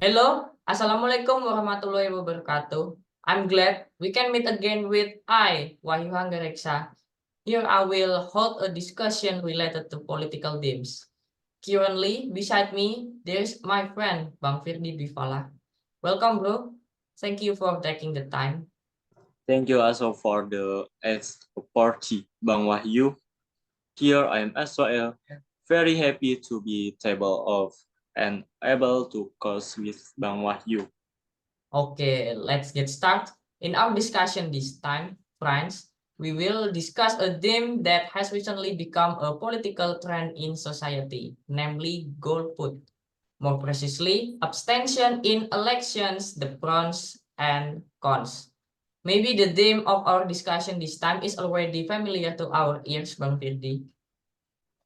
Hello, Assalamualaikum warahmatullahi wabarakatuh. I'm glad we can meet again with Wahyu Hanggareksa. Here I will hold a discussion related to political themes. Currently, beside me, there's my friend Bang Firdi Bivala. Welcome, bro. Thank you for taking the time. Thank you also for the expertise, Bang Wahyu. Here I am as well very happy to be table of and able to cause with Bang Wahyu. Okay, let's get started. In our discussion this time, friends, we will discuss a theme that has recently become a political trend in society, namely golput. More precisely, abstention in elections, the pros and cons. Maybe the theme of our discussion this time is already familiar to our ears, Bang Firdi.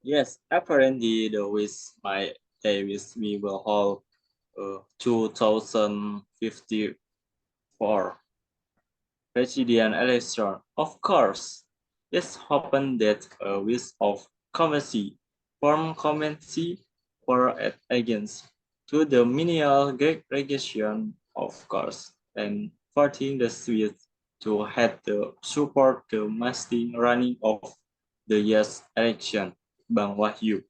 Yes, apparently the with my Davis we will hold 2054 president election. Of course, it's happened that with of committee form committee for against to the minimal regulation of course and forcing the Swiss to have the support the masking running of the yes election. Bang Wahyu.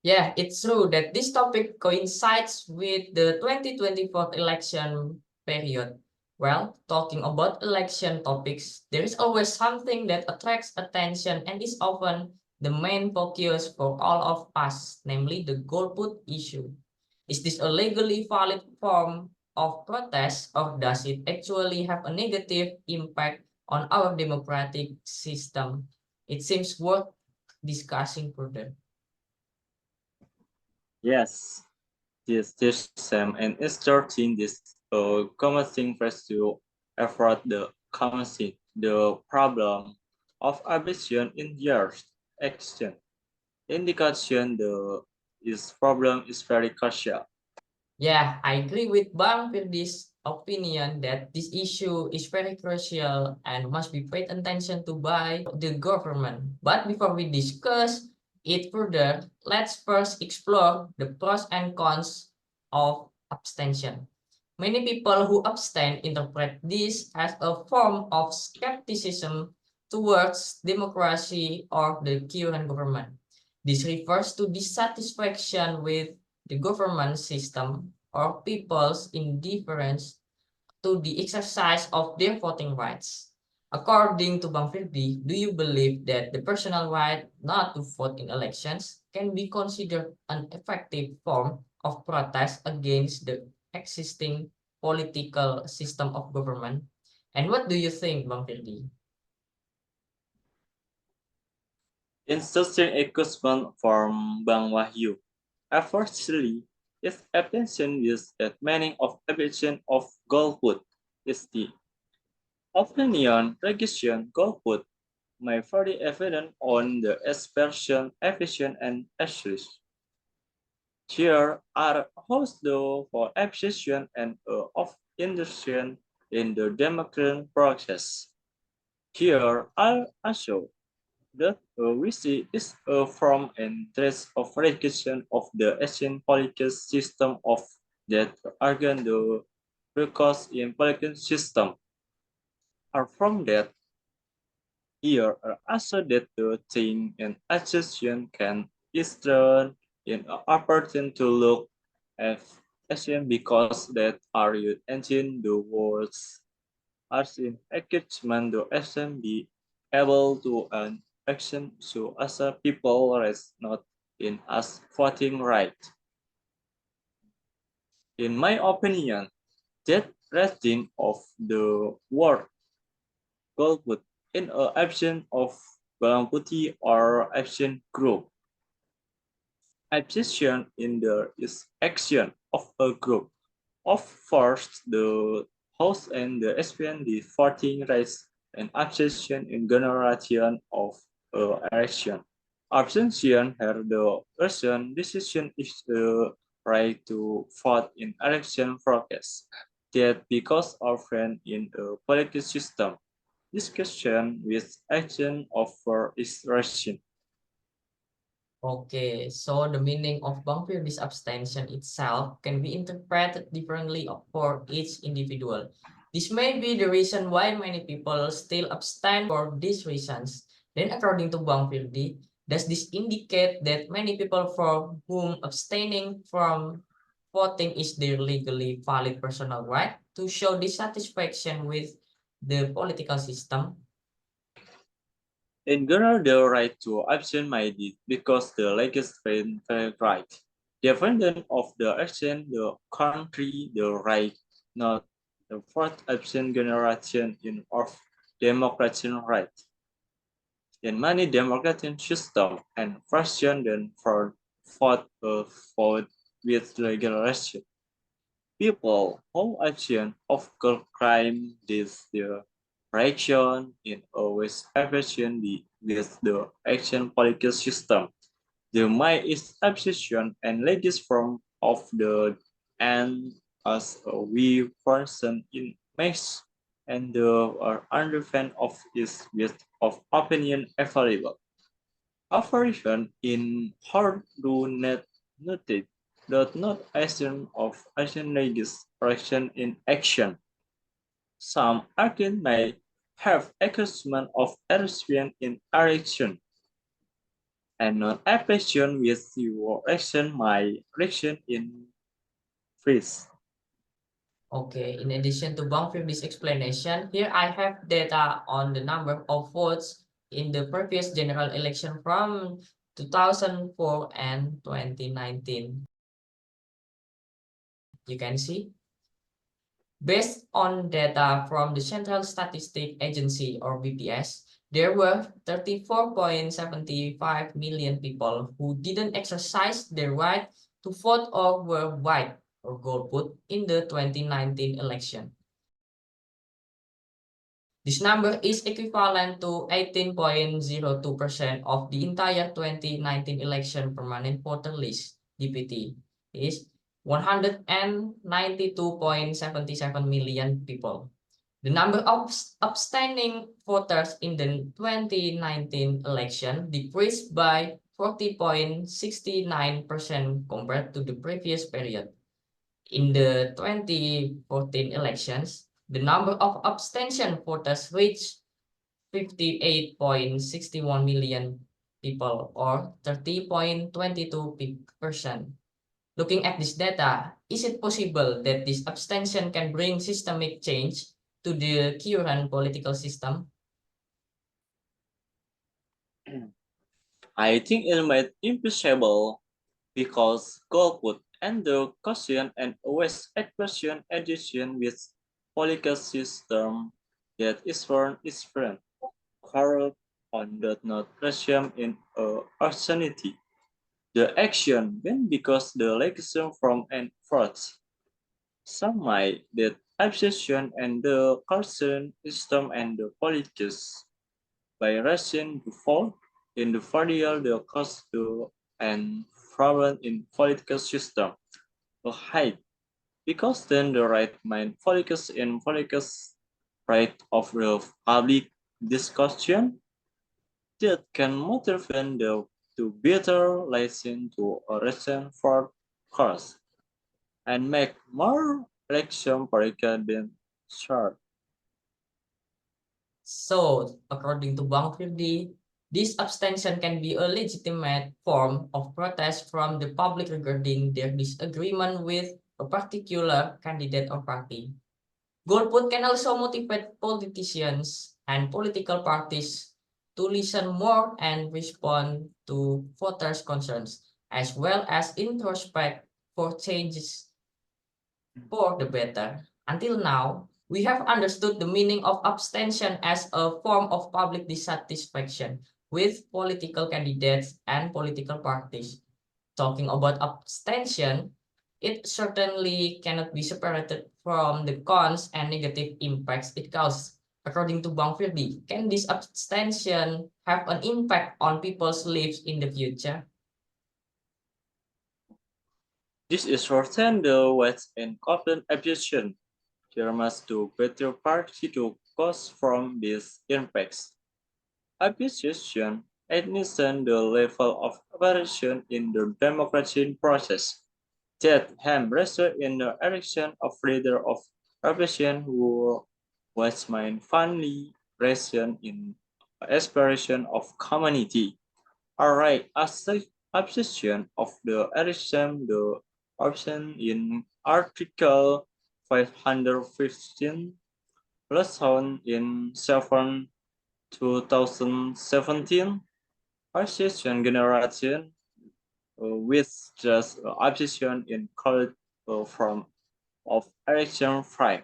Yeah, it's true that this topic coincides with the 2024 election period. Well, talking about election topics, there is always something that attracts attention and is often the main focus for all of us, namely the golput issue. Is this a legally valid form of protest, or does it actually have a negative impact on our democratic system? It seems worth discussing further. Yes, this Sam and is starting this commencing first to effort the commencing the problem of ambition in years action indication the is problem is very crucial. Yeah, I agree with Bang Firdi's opinion that this issue is very crucial and must be paid attention to by the government. But before we discuss it further, let's first explore the pros and cons of abstention. Many people who abstain interpret this as a form of skepticism towards democracy or the current government. This refers to dissatisfaction with the government system or people's indifference to the exercise of their voting rights. According to Bang Firdi, do you believe that the personal right not to vote in elections can be considered an effective form of protest against the existing political system of government? And what do you think, Bang Firdi? Interesting accusation from Bang Wahyu. Unfortunately, its attention is that meaning of ambition of golput is the opinion regulation golput may very evident on the expression efficient and accuracy. Here are also for appreciation and of induction in the democratic process. Here are also that we see is from interest of recognition of the Asian political system of that organ the because in political system are from that here are also that the thing and association can is turned in an opportunity to look at Asian because that are you engine the words as in engagement the Asian be able to an action so as a people rest not in us voting right. In my opinion, that resting of the word goal would in a action of Balang Putih or action group. Abstention in there is action of a group. Of first, the host and the SPN the 14 rights and abstention in generation of election. Abstention have the person decision is the right to vote in election process. That because often in a political system, discussion with action of for illustration. Okay, so the meaning of Bangfir abstention itself can be interpreted differently for each individual. This may be the reason why many people still abstain for these reasons. Then according to Bangfir, does this indicate that many people for whom abstaining from voting is their legally valid personal right to show dissatisfaction with the political system? In general, the right to abstain might be because the legislative right. Dependent of the action, the country, the right, not the fourth absent generation in of democratic right. In many democratic systems and version then for vote with regulation. People who action of crime this the reaction in always action with the action political system. The mind is obsession and legis from of the and as a we person in makes and the understand of is with of opinion available. Operation in hard do not noted does not assume of action legis action in action. Some action may have accusation of erosion in erection and non-application with your action my action in freeze. Okay, in addition to Bangfield's explanation, here I have data on the number of votes in the previous general election from 2004 and 2019. You can see, based on data from the Central Statistic Agency or BPS, there were 34.75 million people who didn't exercise their right to vote or were white or golput in the 2019 election. This number is equivalent to 18.02% of the entire 2019 election permanent voter list, DPT, is 192.77 million people. The number of abstaining voters in the 2019 election decreased by 40.69% compared to the previous period. In the 2014 elections, the number of abstention voters reached 58.61 million people or 30.22%. Looking at this data, is it possible that this abstention can bring systemic change to the current political system? I think it might impossible because goal put and the caution and always expression addition with political system that is foreign is friend. Corrupt on does not presume in a alternative. The action when because the legislation from and forth. Some might that obsession and the caution system and the politics by Russian before in the further the cost to and problem in political system to hide because then the right mind focus in focus right of the public discussion that can motivate the to better listen to a reason for course and make more election political than short. So, according to Bang Firdi, this abstention can be a legitimate form of protest from the public regarding their disagreement with a particular candidate or party. Golput can also motivate politicians and political parties to listen more and respond to voters' concerns, as well as introspect for changes for the better. Until now, we have understood the meaning of abstention as a form of public dissatisfaction with political candidates and political parties. Talking about abstention, it certainly cannot be separated from the cons and negative impacts it causes. According to Bang Firdi, can this abstention have an impact on people's lives in the future? This is shorten the West and Cotton abduction. There must do better party to cause from these impacts. Abduction admission the level of operation in the democratic process. That ham rested in the election of leader of opposition who was my finally present in aspiration of community. Alright, as the obsession of the election, the option in Article 515 plus on in 2017 Association generation with just obsession in college from of election frame,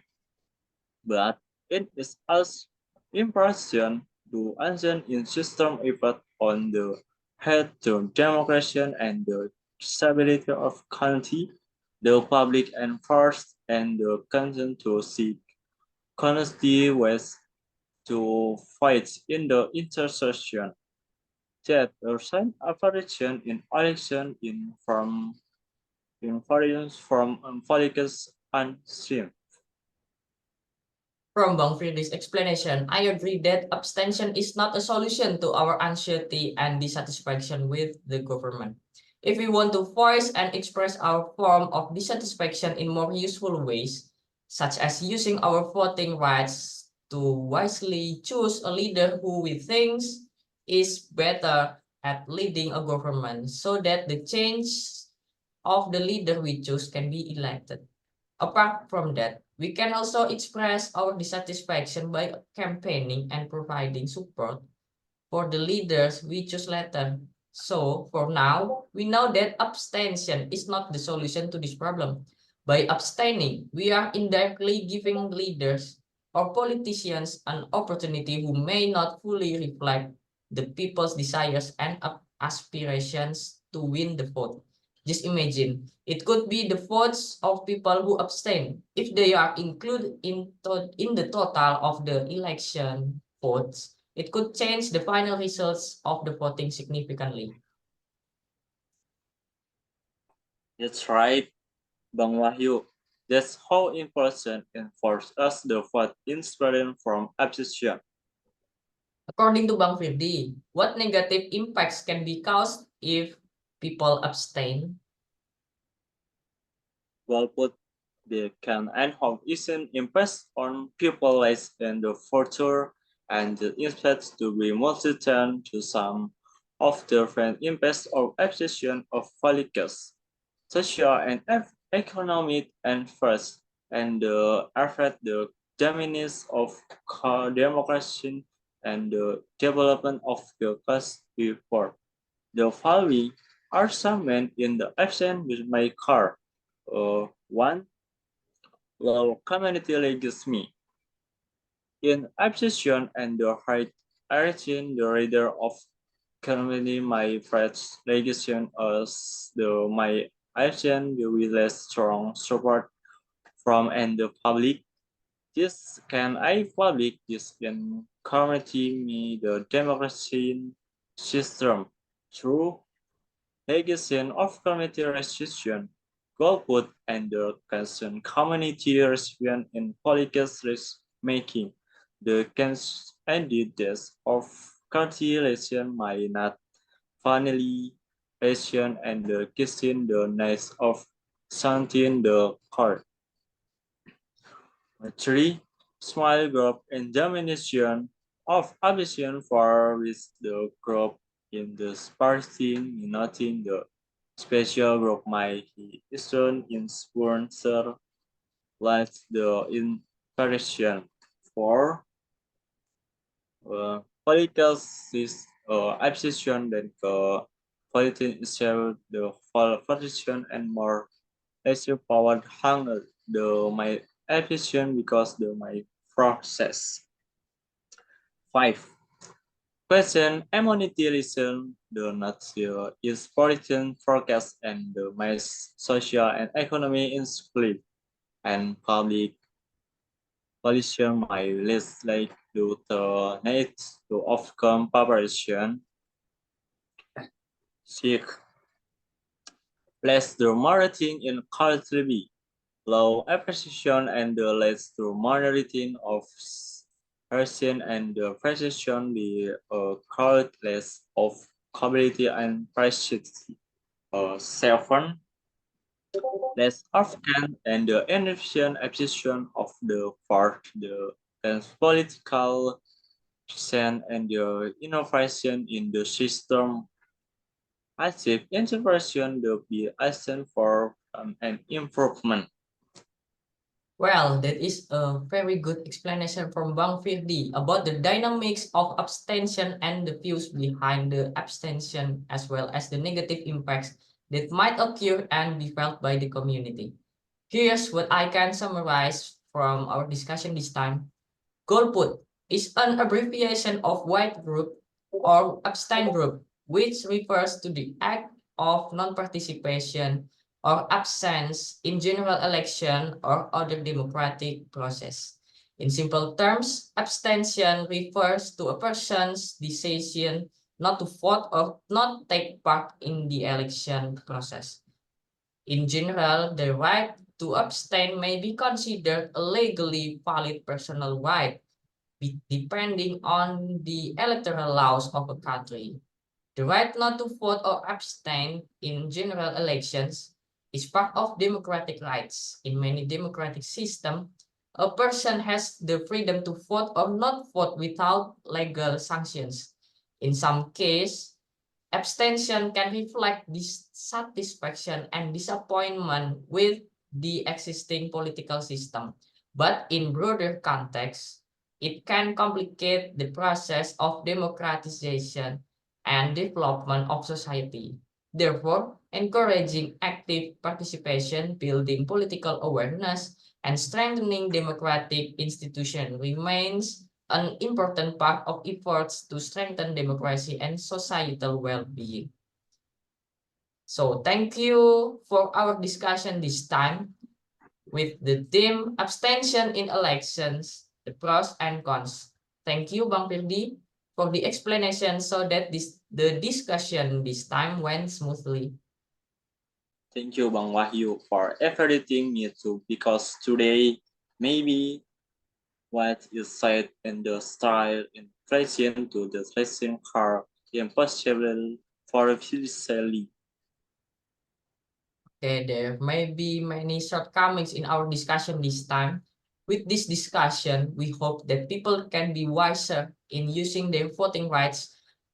but it is as impression to answer in system effect on the head to democracy and the stability of country, the public and first and the consent to seek honesty ways to fight in the intersection that recent apparition in election in variance from politics and stream. From Bang Firdi's explanation, I agree that abstention is not a solution to our anxiety and dissatisfaction with the government. If we want to voice and express our form of dissatisfaction in more useful ways, such as using our voting rights to wisely choose a leader who we think is better at leading a government so that the change of the leader we choose can be elected. Apart from that, we can also express our dissatisfaction by campaigning and providing support for the leaders we choose later. So, for now, we know that abstention is not the solution to this problem. By abstaining, we are indirectly giving leaders or politicians an opportunity who may not fully reflect the people's desires and aspirations to win the vote. Just imagine, it could be the votes of people who abstain. If they are included in the total of the election votes, it could change the final results of the voting significantly. That's right, Bang Wahyu. That's how important enforce us the vote inspiring from abstention. According to Bang Firdi, what negative impacts can be caused if people abstain? Well put, they can and have isn't impact on people less than the future and the impacts to be multitude to some of the different impacts of abstention of follicles, social and economic and first, and the affect the dominance of democracy and the development of the class before. The following are some men in the absent with my car. One, low community legacy. In abstention and the right direction, the reader of community my friends legacy as the my action will less strong support from and the public. This can I public this can community me the democracy system through legacy of community restriction, golput and the concern community recipient in political risk making. The candidates of cultivation might not finally Asian and the kissing the nights of something the court. 3. Small group in domination of ambition for with the group in the sparking noting the special group might is shown in sponsor like the interaction for political obsession dan ke politik itself the politician and more actual power hang the my efficient because the my process. 5. Question monetization the nature is political forecast and the my social and economy in split and public pollution my list like due to need to overcome population. 6. Less the marketing in culturally low appreciation and the less to monitoring of Persian and the precision the qualities of quality and precision seven less often and the inefficient execution of the part the political percent and the innovation in the system achieve integration will be action for an improvement. Well, that is a very good explanation from Bang Firdi about the dynamics of abstention and the views behind the abstention, as well as the negative impacts that might occur and be felt by the community. Here's what I can summarize from our discussion this time. Golput is an abbreviation of white group or abstain group, which refers to the act of non-participation or absence in general election or other democratic process. In simple terms, abstention refers to a person's decision not to vote or not take part in the election process. In general, the right to abstain may be considered a legally valid personal right, depending on the electoral laws of a country. The right not to vote or abstain in general elections is part of democratic rights. In many democratic systems, a person has the freedom to vote or not vote without legal sanctions. In some cases, abstention can reflect dissatisfaction and disappointment with the existing political system, but in broader context, it can complicate the process of democratization and development of society. Therefore, encouraging active participation, building political awareness, and strengthening democratic institutions remains an important part of efforts to strengthen democracy and societal well-being. So thank you for our discussion this time with the theme abstention in elections, the pros and cons. Thank you, Bang Firdi, for the explanation so that the discussion this time went smoothly. Thank you, Bang Wahyu, for everything me too, because today maybe what is said in the style in relation to the racing car impossible for officially. Okay, there may be many shortcomings in our discussion this time. With this discussion, we hope that people can be wiser in using their voting rights.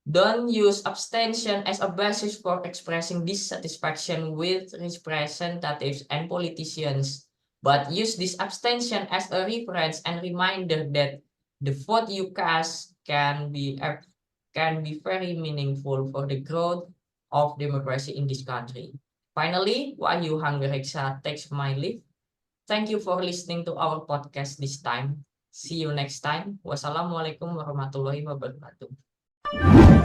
Don't use abstention as a basis for expressing dissatisfaction with representatives and politicians, but use this abstention as a reference and reminder that the vote you cast can be very meaningful for the growth of democracy in this country. Finally, Wahyu Hanggareksa takes my leave. Thank you for listening to our podcast this time. See you next time. Wassalamualaikum warahmatullahi wabarakatuh.